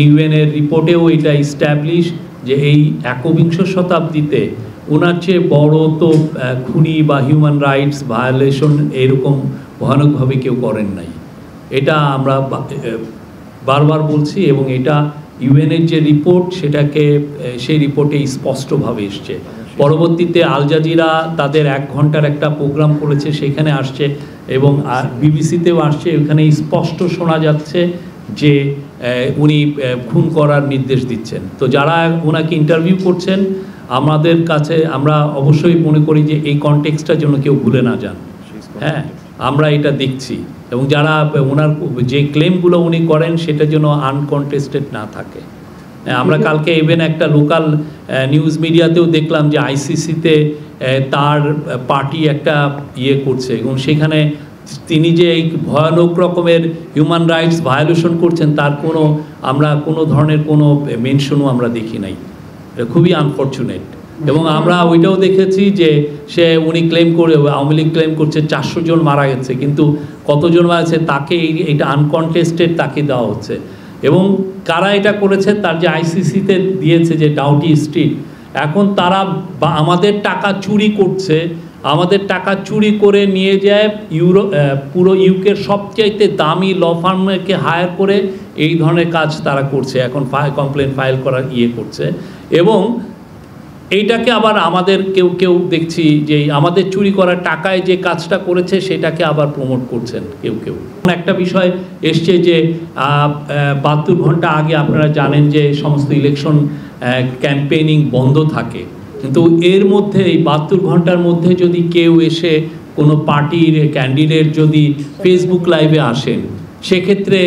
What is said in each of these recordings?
ইউএনের রিপোর্টেও এটা ইস্টাবলিশ যে এই একবিংশ শতাব্দীতে ওনার চেয়ে বড় তো খুনি বা হিউম্যান রাইটস ভায়োলেশন এরকম ভয়ানকভাবে কেউ করেন নাই। এটা আমরা বারবার বলছি এবং এটা ইউএনের যে রিপোর্ট সেটাকে সেই রিপোর্টে স্পষ্টভাবে এসছে। পরবর্তীতে আল জাজিরা তাদের 1 ঘন্টার একটা প্রোগ্রাম করেছে, সেখানে আসছে এবং বিবিসিতেও আসছে। ওখানে স্পষ্ট শোনা যাচ্ছে যে উনি খুন করার নির্দেশ দিচ্ছেন। তো যারা ওনাকে ইন্টারভিউ করছেন আমাদের কাছে আমরা অবশ্যই মনে করি যে এই কনটেক্সটটা যেন কেউ ভুলে না যান। হ্যাঁ, আমরা এটা দেখছি এবং যারা ওনার যে ক্লেমগুলো উনি করেন সেটা যেন আনকনটেস্টেড না থাকে। আমরা কালকে ইভেন একটা লোকাল নিউজ মিডিয়াতেও দেখলাম যে আইসিসিতে তার পার্টি একটা করছে এবং সেখানে তিনি যে এই ভয়ানক রকমের হিউম্যান রাইটস ভায়োলেশন করছেন তার আমরা কোনো ধরনের কোনো মেনশনও আমরা দেখি নাই। খুবই আনফর্চুনেট। এবং আমরা ওইটাও দেখেছি যে উনি ক্লেম করে, আওয়ামী লীগ ক্লেম করছে 400 জন মারা গেছে, কিন্তু কতজন মারা গেছে তাকে এটা আনকনটেস্টেড তাকে দেওয়া হচ্ছে। এবং কারা এটা করেছে তার যে আইসিসিতে দিয়েছে যে ডাউটি স্ট্রিট, এখন তারা আমাদের টাকা চুরি করছে, আমাদের টাকা চুরি করে নিয়ে যায় পুরো ইউকের সবচাইতে দামি ল ফার্মকে হায়ার করে এই ধরনের কাজ তারা করছে, এখন কমপ্লেন ফাইল করার করছে। এবং এইটাকে আবার আমাদের কেউ দেখছি যে আমাদের চুরি করার টাকায় যে কাজটা করেছে সেটাকে আবার প্রমোট করছেন কেউ। একটা বিষয় এসছে যে 72 ঘন্টা আগে আপনারা জানেন যে সমস্ত ইলেকশন ক্যাম্পেইনিং বন্ধ থাকে, কিন্তু এর মধ্যে এই 72 ঘন্টার মধ্যে যদি কেউ এসে কোনো পার্টির ক্যান্ডিডেট যদি ফেসবুক লাইভে আসেন সেক্ষেত্রে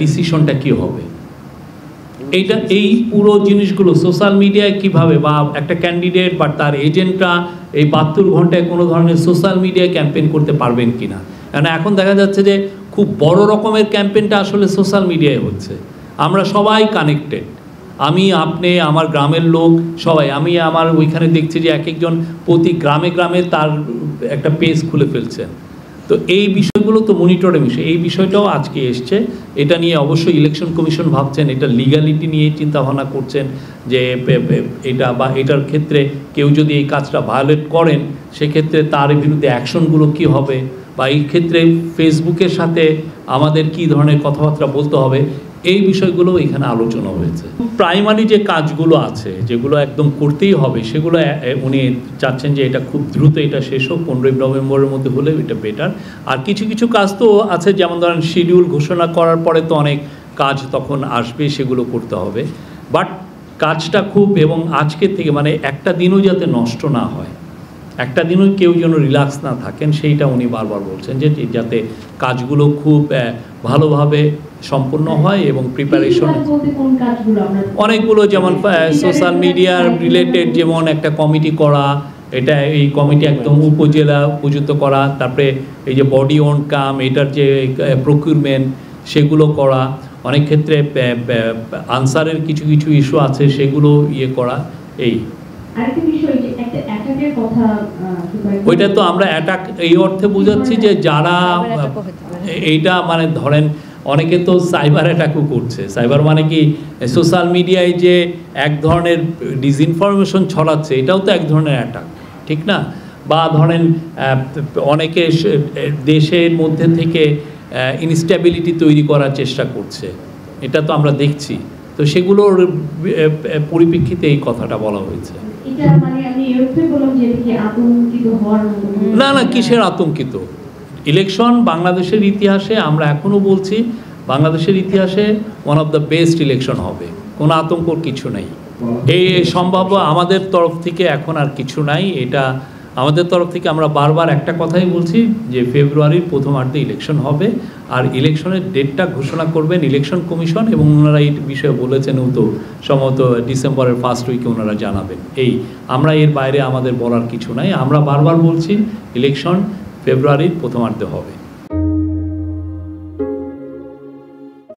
ডিসিশনটা কী হবে? এই পুরো জিনিসগুলো সোশ্যাল মিডিয়ায় কিভাবে, বা একটা ক্যান্ডিডেট বা তার এজেন্টরা এই 72 ঘন্টায় কোনো ধরনের সোশ্যাল মিডিয়ায় ক্যাম্পেইন করতে পারবেন কিনা? কারণ এখন দেখা যাচ্ছে যে খুব বড় রকমের ক্যাম্পেইনটা আসলে সোশ্যাল মিডিয়ায় হচ্ছে। আমরা সবাই কানেক্টেড, আমি, আপনি, আমার গ্রামের লোক সবাই। আমি আমার ওইখানে দেখছি যে একজন প্রতি গ্রামে তার একটা পেজ খুলে ফেলছেন। তো এই বিষয়গুলো তো মনিটরের বিষয়, এই বিষয়টাও আজকে এসছে। এটা নিয়ে অবশ্যই ইলেকশন কমিশন ভাবছেন, এটা লিগ্যালিটি নিয়ে চিন্তাভাবনা করছেন যে এটা বা এটার ক্ষেত্রে কেউ যদি এই কাজটা ভায়োলেট করেন সেক্ষেত্রে তার বিরুদ্ধে অ্যাকশনগুলো কি হবে, বা এই ক্ষেত্রে ফেসবুকের সাথে আমাদের কি ধরনের কথাবার্তা বলতে হবে, এই বিষয়গুলো এখানে আলোচনা হয়েছে। প্রাইমারি যে কাজগুলো আছে যেগুলো একদম করতেই হবে সেগুলো উনি চাচ্ছেন যে এটা খুব দ্রুত এটা শেষ হোক, 15 নভেম্বরের মধ্যে হলে এটা বেটার। আর কিছু কাজ তো আছে, যেমন ধরেন শিডিউল ঘোষণা করার পরে তো অনেক কাজ তখন আসবে, সেগুলো করতে হবে। বাট কাজটা খুব, এবং আজকের থেকে মানে একটা দিনও যাতে নষ্ট না হয়, একটা দিনও কেউ যেন রিল্যাক্স না থাকেন, সেইটা উনি বারবার বলছেন যে যাতে কাজগুলো খুব ভালোভাবে সম্পূর্ণ হয় এবং প্রিপারেশন অনেকগুলো, যেমন সোশ্যাল মিডিয়ার রিলেটেড যেমন একটা কমিটি করা, এটা এই কমিটি একদম উপজেলা উপযুক্ত করা, তারপরে এই যে বডি অন কাম এটার যে প্রকিউরমেন্ট সেগুলো করা, অনেক ক্ষেত্রে আনসারের কিছু ইস্যু আছে সেগুলো করা। ওইটা তো আমরা অ্যাটাক এই অর্থে বোঝাচ্ছি যে যারা এইটা মানে ধরেন অনেকে তো সাইবার অ্যাটাকও করছে। সাইবার মানে কি সোশ্যাল মিডিয়ায় যে এক ধরনের ডিসইনফরমেশন ছড়াচ্ছে, এটাও তো এক ধরনের অ্যাটাক, ঠিক না? বা ধরেন অনেকে দেশের মধ্যে থেকে ইনস্টেবিলিটি তৈরি করার চেষ্টা করছে, এটা তো আমরা দেখছি। তো সেগুলোর পরিপ্রেক্ষিতে এই কথাটা বলা হয়েছে। না, কিসের আতঙ্কিত? ইলেকশন বাংলাদেশের ইতিহাসে, আমরা এখনও বলছি বাংলাদেশের ইতিহাসে one of the best election হবে, কোনো আতঙ্কর কিছু নাই। এই সম্ভাব্য আমাদের তরফ থেকে এখন আর কিছু নাই। এটা আমাদের তরফ থেকে আমরা বারবার একটা কথাই বলছি যে ফেব্রুয়ারির প্রথমার্ধে ইলেকশন হবে, আর ইলেকশনের ডেটটা ঘোষণা করবেন ইলেকশন কমিশন, এবং ওনারা এই বিষয়ে বলেছেন তো সম্ভবত ডিসেম্বরের ফার্স্ট উইকে ওনারা জানাবেন। আমরা এর বাইরে আমাদের বলার কিছু নাই। আমরা বারবার বলছি ইলেকশন ফেব্রুয়ারির প্রথমার্ধে হবে।